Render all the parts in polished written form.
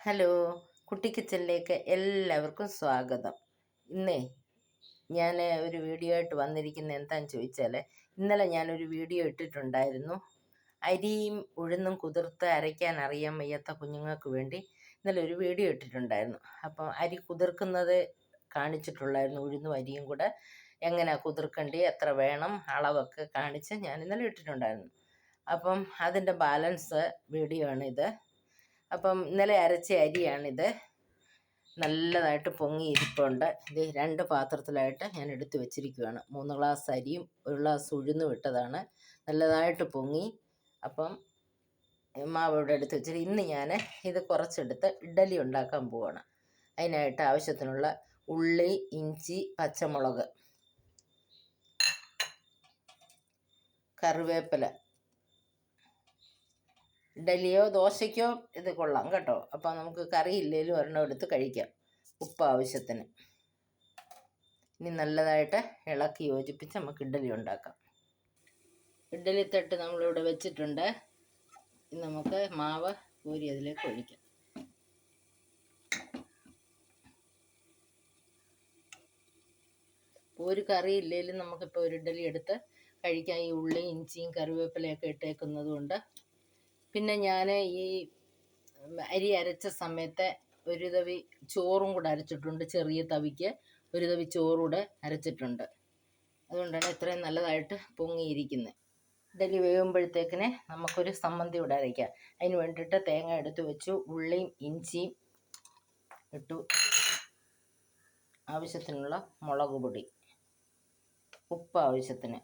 Hello, കുട്ടി കിച്ചണിലേക്ക് എല്ലാവർക്കും സ്വാഗതം. ഇന്നേ ഞാൻ ഒരു വീഡിയോ ആയിട്ട് വന്നിരിക്കുന്നത് എന്താണെന്ന് ചോദിച്ചാൽ, ഇന്നലെ ഞാനൊരു വീഡിയോ ഇട്ടിട്ടുണ്ടായിരുന്നു. അരിയും ഉഴുന്നും കുതിർത്ത് അരയ്ക്കാൻ അറിയാൻ വയ്യാത്ത കുഞ്ഞുങ്ങൾക്ക് വേണ്ടി ഇന്നലെ ഒരു വീഡിയോ ഇട്ടിട്ടുണ്ടായിരുന്നു. അപ്പം അരി കുതിർക്കുന്നത് കാണിച്ചിട്ടുള്ളായിരുന്നു. ഉഴുന്നും അരിയും കൂടെ എങ്ങനെ കുതിർക്കേണ്ടി, എത്ര വേണം, അളവൊക്കെ കാണിച്ച് ഞാൻ ഇന്നലെ ഇട്ടിട്ടുണ്ടായിരുന്നു. അപ്പം അതിൻ്റെ ബാലൻസ് വീഡിയോ ആണിത്. അപ്പം ഇന്നലെ അരച്ച അരിയാണിത്. നല്ലതായിട്ട് പൊങ്ങിയിരിപ്പുണ്ട്. ഇത് 2 പാത്രത്തിലായിട്ട് ഞാൻ എടുത്തു വെച്ചിരിക്കുകയാണ്. 3 ഗ്ലാസ് അരിയും 1 ഗ്ലാസ് ഉഴുന്നും ഇട്ടതാണ്. നല്ലതായിട്ട് പൊങ്ങി. അപ്പം മാവ് ഇവിടെ എടുത്ത് വെച്ചിട്ട് ഇന്ന് ഞാൻ ഇത് കുറച്ചെടുത്ത് ഇഡ്ഡലി ഉണ്ടാക്കാൻ പോവാണ്. അതിനായിട്ട് ആവശ്യത്തിനുള്ള ഉള്ളി, ഇഞ്ചി, പച്ചമുളക്, കറിവേപ്പില. ഇഡലിയോ ദോശയ്ക്കോ ഇത് കൊള്ളാം കേട്ടോ. അപ്പോൾ നമുക്ക് കറി ഇല്ലെങ്കിലും ഒരെണ്ണം എടുത്ത് കഴിക്കാം. ഉപ്പ് ആവശ്യത്തിന്. ഇനി നല്ലതായിട്ട് ഇളക്കി യോജിപ്പിച്ച് നമുക്ക് ഇഡ്ഡലി ഉണ്ടാക്കാം. ഇഡ്ഡലി തട്ട് നമ്മളിവിടെ വെച്ചിട്ടുണ്ട്. ഇനി നമുക്ക് മാവ് കോരി അതിലേക്ക് ഒഴിക്കാം. ഒരു കറി ഇല്ലെങ്കിലും നമുക്കിപ്പോൾ ഒരു ഇഡ്ഡലി എടുത്ത് കഴിക്കാം. ഈ ഉള്ളിയും ഇഞ്ചിയും കറിവേപ്പിലയൊക്കെ ഇട്ടേക്കുന്നത് കൊണ്ട്. പിന്നെ ഞാൻ ഈ അരി അരച്ച സമയത്ത് ഒരു തവി ചോറും കൂടെ അരച്ചിട്ടുണ്ട്. ചെറിയ തവിക്ക് ഒരു തവി ചോറൂടെ അരച്ചിട്ടുണ്ട്. അതുകൊണ്ടാണ് ഇത്രയും നല്ലതായിട്ട് പൊങ്ങിയിരിക്കുന്നത്. ഇഡലി വേകുമ്പോഴത്തേക്കിന് നമുക്കൊരു സമ്മന്തി ഇവിടെ അരയ്ക്കാം. അതിന് വേണ്ടിയിട്ട് തേങ്ങ എടുത്ത് വെച്ചു. ഉള്ളിയും ഇഞ്ചിയും ഇട്ടു. ആവശ്യത്തിനുള്ള മുളക് പൊടി, ഉപ്പ് ആവശ്യത്തിന്.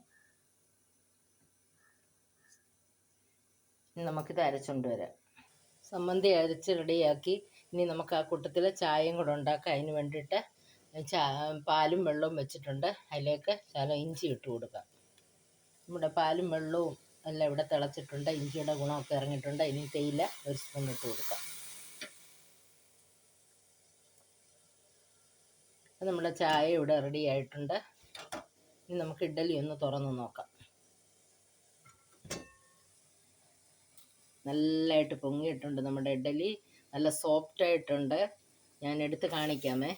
നമുക്കിത് അരച്ചുകൊണ്ട് വരാം. സമ്മന്തി അരച്ച് റെഡിയാക്കി. ഇനി നമുക്ക് ആ കൂട്ടത്തിൽ ചായയും കൂടെ ഉണ്ടാക്കാം. അതിന് വേണ്ടിയിട്ട് പാലും വെള്ളവും വെച്ചിട്ടുണ്ട്. അതിലേക്ക് ശകലം ഇഞ്ചി ഇട്ട് കൊടുക്കാം. നമ്മുടെ പാലും വെള്ളവും എല്ലാം ഇവിടെ തിളച്ചിട്ടുണ്ട്. ഇഞ്ചിയുടെ ഗുണമൊക്കെ ഇറങ്ങിയിട്ടുണ്ട്. ഇനി തേയില ഒരു സ്പൂൺ ഇട്ട് കൊടുക്കാം. നമ്മുടെ ചായ ഇവിടെ റെഡി ആയിട്ടുണ്ട്. ഇനി നമുക്ക് ഇഡ്ഡലി ഒന്ന് തുറന്ന് നോക്കാം. നല്ലതായിട്ട് പൊങ്ങിയിട്ടുണ്ട് നമ്മുടെ ഇഡ്ഡലി. നല്ല സോഫ്റ്റായിട്ടുണ്ട്. ഞാൻ എടുത്ത് കാണിക്കാമേ.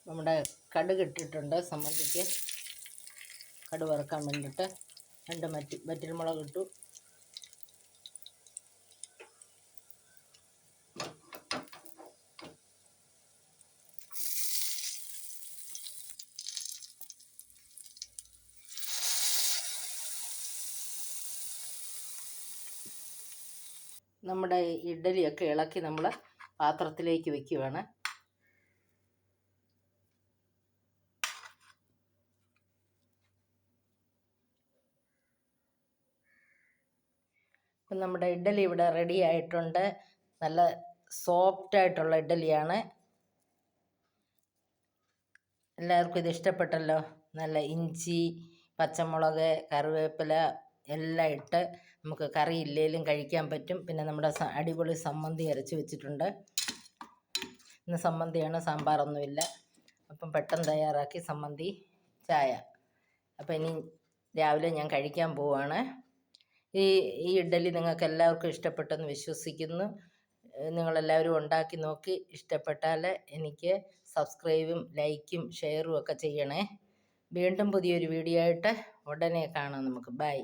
നമ്മുടെ കടുക് ഇട്ടിട്ടുണ്ട്. സമ്മന്തിക്ക് കടുക് വറുക്കാൻ വേണ്ടിയിട്ട് 2 വറ്റൽമുളക് ഇട്ടു. നമ്മുടെ ഇഡ്ഡലിയൊക്കെ ഇളക്കി നമ്മൾ പാത്രത്തിലേക്ക് വെക്കുകയാണ്. അപ്പം നമ്മുടെ ഇഡ്ഡലി ഇവിടെ റെഡി ആയിട്ടുണ്ട്. നല്ല സോഫ്റ്റായിട്ടുള്ള ഇഡ്ഡലിയാണ്. എല്ലാവർക്കും ഇത് ഇഷ്ടപ്പെട്ടല്ലോ. നല്ല ഇഞ്ചി, പച്ചമുളക്, കറിവേപ്പില എല്ലാം ഇട്ട് നമുക്ക് കറി ഇല്ലെങ്കിലും കഴിക്കാൻ പറ്റും. പിന്നെ നമ്മുടെ അടിപൊളി സമ്മന്തി അരച്ച് വെച്ചിട്ടുണ്ട്. ഇന്ന് സമ്മന്തിയാണ്, സാമ്പാറൊന്നുമില്ല. അപ്പം പെട്ടെന്ന് തയ്യാറാക്കി സമ്മന്തി, ചായ. അപ്പം ഇനി രാവിലെ ഞാൻ കഴിക്കാൻ പോവാണ്. ഈ ഇഡ്ഡലി നിങ്ങൾക്ക് എല്ലാവർക്കും ഇഷ്ടപ്പെട്ടെന്ന് വിശ്വസിക്കുന്നു. നിങ്ങളെല്ലാവരും ഉണ്ടാക്കി നോക്കി ഇഷ്ടപ്പെട്ടാൽ എനിക്ക് സബ്സ്ക്രൈബും ലൈക്കും ഷെയറും ഒക്കെ ചെയ്യണേ. വീണ്ടും പുതിയൊരു വീഡിയോ ആയിട്ട് ഉടനെ കാണാം നമുക്ക്. ബൈ.